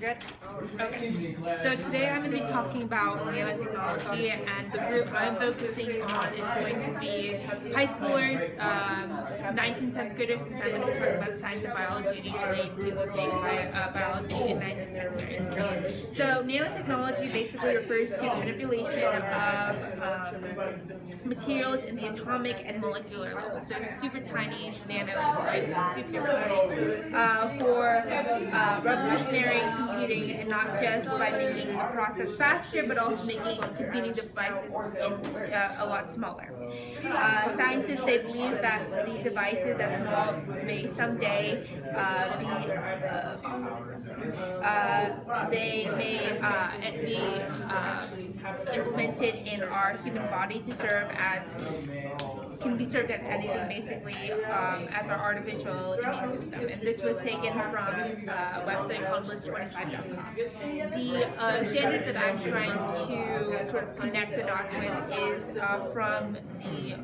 Good? Okay. So today I'm going to be talking about nanotechnology, and the group I'm focusing on is going to be high schoolers, 9th and 10th graders, since I'm going to talk about science and biology, and usually people take biology in 9th and 10th grade. So nanotechnology basically refers to the manipulation of materials in the atomic and molecular level. So super tiny, nano, super tiny, for revolutionary computing, and not just by making the process faster, but also making computing devices a lot smaller. Scientists, they believe that these devices that small may someday be implemented in our human body to serve as served as anything basically, as our artificial immune system. And this was taken from a website called list25.com. The standard that I'm trying to sort of connect the dots with is from the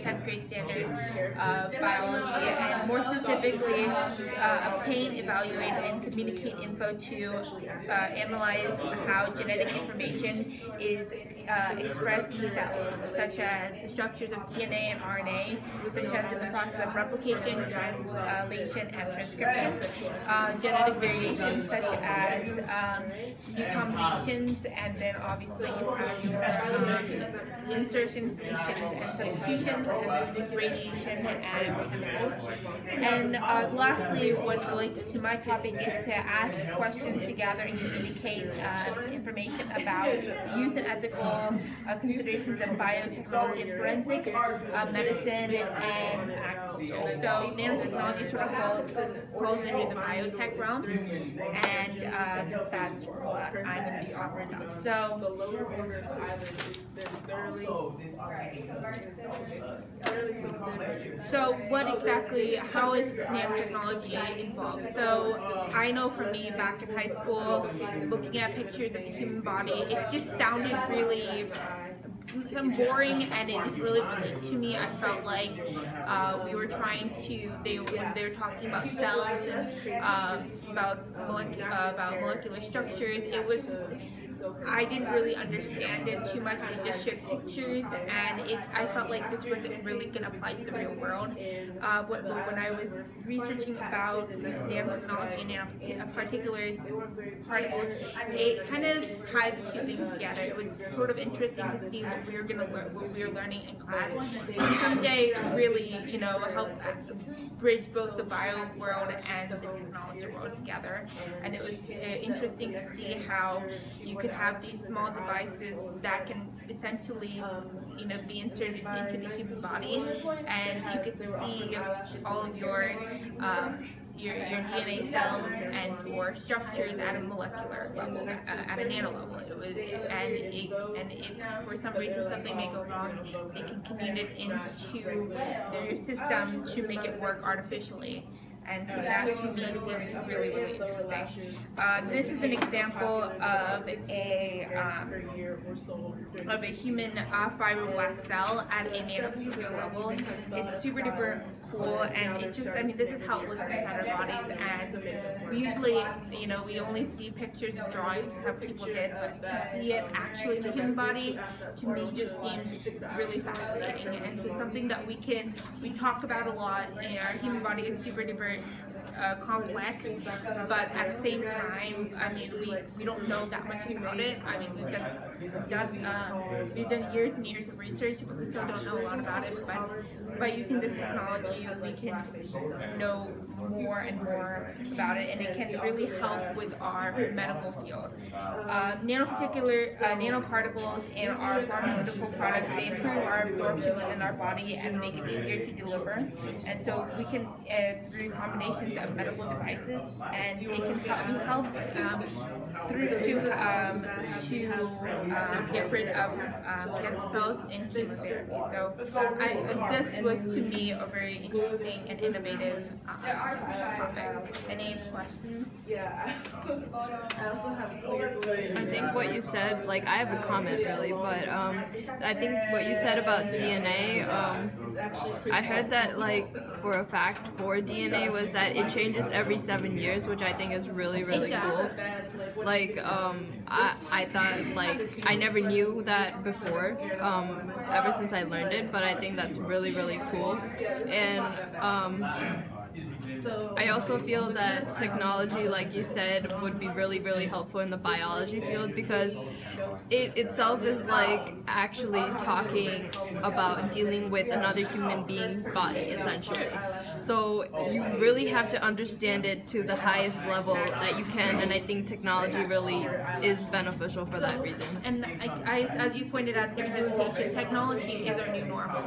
10th grade standards of biology, and more specifically obtain, evaluate, and communicate info to analyze how genetic information is expressed in cells, such as the structures of DNA and RNA, such as in the process of replication, translation, and transcription. Genetic variations such as new combinations, and then obviously you have insertions, deletions, and substitutions, and radiation and chemicals. And lastly, what relates to my topic is to ask questions to gather and communicate information about the use and ethical considerations of biotechnology and forensics, medicine, and agriculture. So nanotechnology sort of falls into the biotech realm, and that's what I'm going to be offering up. So what exactly, how is nanotechnology involved? So I know for me, back in high school, looking at pictures of the human body, it just sounded really boring, and it didn't really relate to me. I felt like we were trying to, when they were talking about cells and about molecular structures, I didn't really understand it too much. It just showed pictures, and I felt like this wasn't really going to apply to the real world. But when I was researching about nanotechnology and nanoparticles, it kind of tied the two things together. It was sort of interesting to see what we were going to learn, what we were learning in class, and someday really, help bridge both the bio world and the technology world together. And it was interesting to see how you could have these small devices that can essentially, be inserted into the human body, and you get to see all of your DNA cells and your structures at a molecular level, at a nano level. And if for some reason something may go wrong, they can commute it into their system to make it work artificially. And so that to me seemed really, really interesting. This is an example of a human fibroblast cell at a nanoparticle level. It's super duper cool, and this is how it looks inside our bodies. And we usually, we only see pictures and drawings how people did, but to see it actually in the human body, to me, just seems really fascinating. And so something that we talk about a lot. Our human body is super duper complex, but at the same time, we don't know that much about it. We've done years and years of research, but we still don't know a lot about it. But by using this technology, we can know more and more about it, and it can really help with our medical field. Nanoparticles in our pharmaceutical products, they improve our absorption within our body and make it easier to deliver. And so we can, through combinations of medical devices, and it can be helped through to get rid of cancer cells in chemotherapy. So this was to me a very interesting and innovative topic. Any questions? Yeah. I think what you said, I have a comment really, but I think what you said about DNA I heard that, like, for a fact for DNA was that it changes every 7 years, which I think is really, really cool. Like, I thought, like, I never knew that before, ever since I learned it, but I think that's really, really cool. And, I also feel that technology, like you said, would be really, really helpful in the biology field because it itself is like actually talking about dealing with another human being's body, essentially. So you really have to understand it to the highest level that you can, and I think technology really is beneficial for that reason. And as you pointed out in your presentation, technology is our new normal.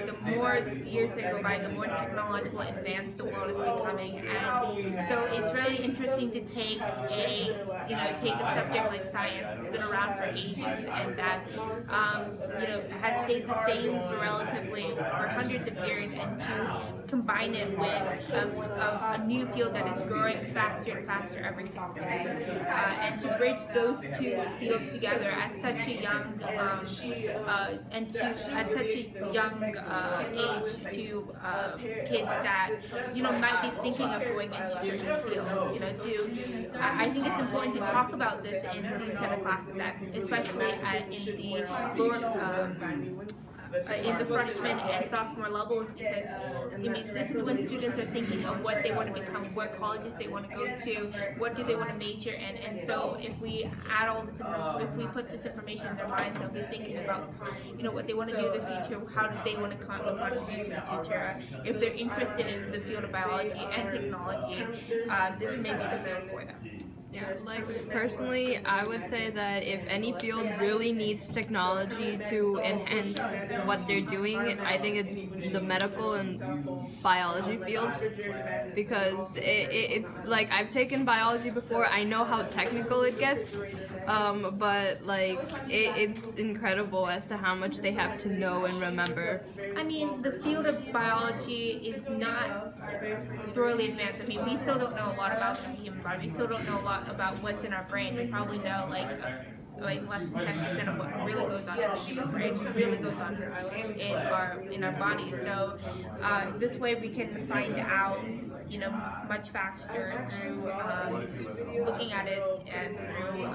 The more years that go by, the more technological advanced the world is becoming, and so it's really interesting to take a subject like science that's been around for ages and that has stayed the same for hundreds of years, and to combine it with a new field that is growing faster and faster every single day, and to bridge those two fields together at such a young age to kids that might be thinking of going into certain fields. I think it's important to talk about this in these kind of classes, especially in the freshman and sophomore levels, because this is when students are thinking of what they want to become, what colleges they want to go to, what do they want to major in, and so if we add all this, if we put this information in their minds, they'll be thinking about what they want to do in the future, how do they want to contribute to the future. If they're interested in the field of biology and technology, this may be the field for them. Yeah, like personally, I would say that if any field really needs technology to enhance what they're doing, I think it's the medical and biology field, because it's like, I've taken biology before, I know how technical it gets, but like it's incredible as to how much they have to know and remember. I mean, the field of biology is not thoroughly advanced. I mean, we still don't know a lot about the human body. We still don't know a lot about what's in our brain. We probably know like less than 10% of what really goes on in the human brain, what really goes on in our bodies. So this way we can find out much faster through looking at it and through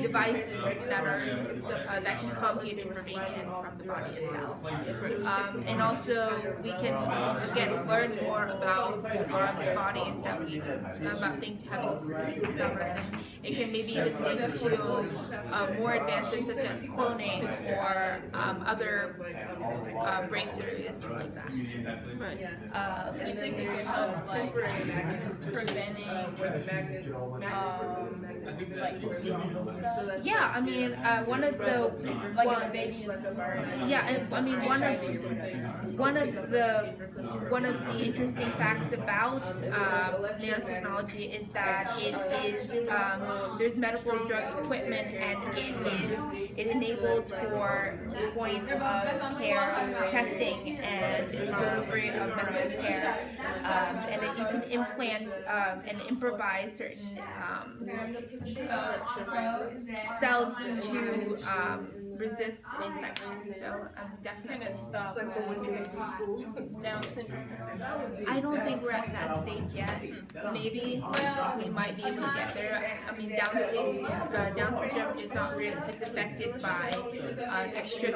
devices that can compute information from the body itself. And also we can again learn more about our bodies about things having discovered. And it can maybe even lead to more advances such as cloning or other breakthroughs like that. Right. Do you think they could help preventing like diseases and stuff? Yeah, I mean, one of the Like if a baby is born. yeah, I mean one of the interesting facts about nanotechnology is that it is there's medical drug equipment, and it enables for point of care testing and delivery of medical care, and that you can implant and improvise certain cells to resist infection. So definitely. And it stops Down syndrome. I don't think we're at that stage yet. Maybe we might be able to get there. I mean, Down syndrome is not really, it's affected by extra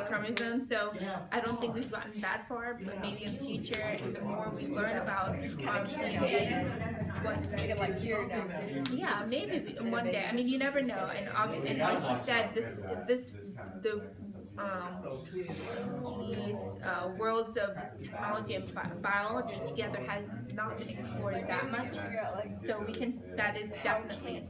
chromosomes. So I don't think we've gotten that far. But maybe in the future, and the more we learn about like cure Down syndrome. yeah, maybe one day. I mean, you never know. And like she said, these worlds of technology and biology together has not been explored that much. So that is definitely.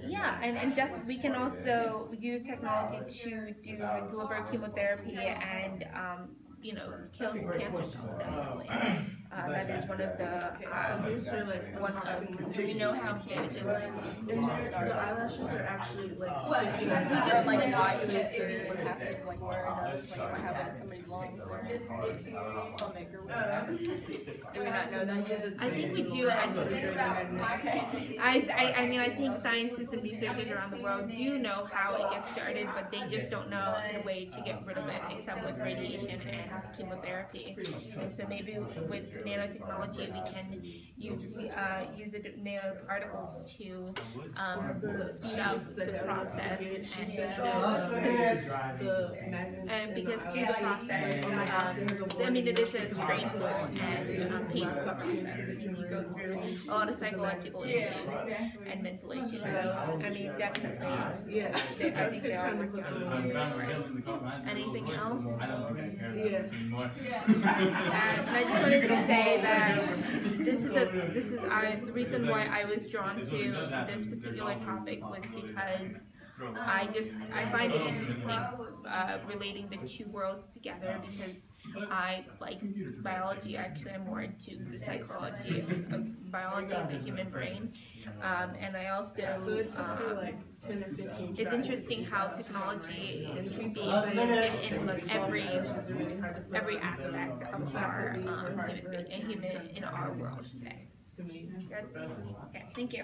Yeah, and we can also use technology to deliver chemotherapy and kill cancer cells, definitely. That is one of the do we know how kids just the eyelashes are actually like We just like why cancer, what happens, like where it does, like what happens in somebody's lungs or stomach or whatever. Do we not know that yet? I think we do. I mean, I think scientists and researchers around the world do know how it gets started, but they just don't know the way to get rid of it except with radiation and chemotherapy. And so maybe with nanotechnology, we can use the nanoparticles to speed up the process and because through the process, I mean, it is a stressful and painful process. I mean, you go through a lot of psychological issues and mental issues. I mean, definitely, I think they are working on it. Anything else? And I just wanted to say that the reason why I was drawn to this particular topic was because I find it interesting relating the two worlds together because I like biology. Actually, I'm more into the psychology of biology of the human brain, and I also it's interesting how technology can be implemented in every aspect of our human in our world today. Good? Okay, thank you.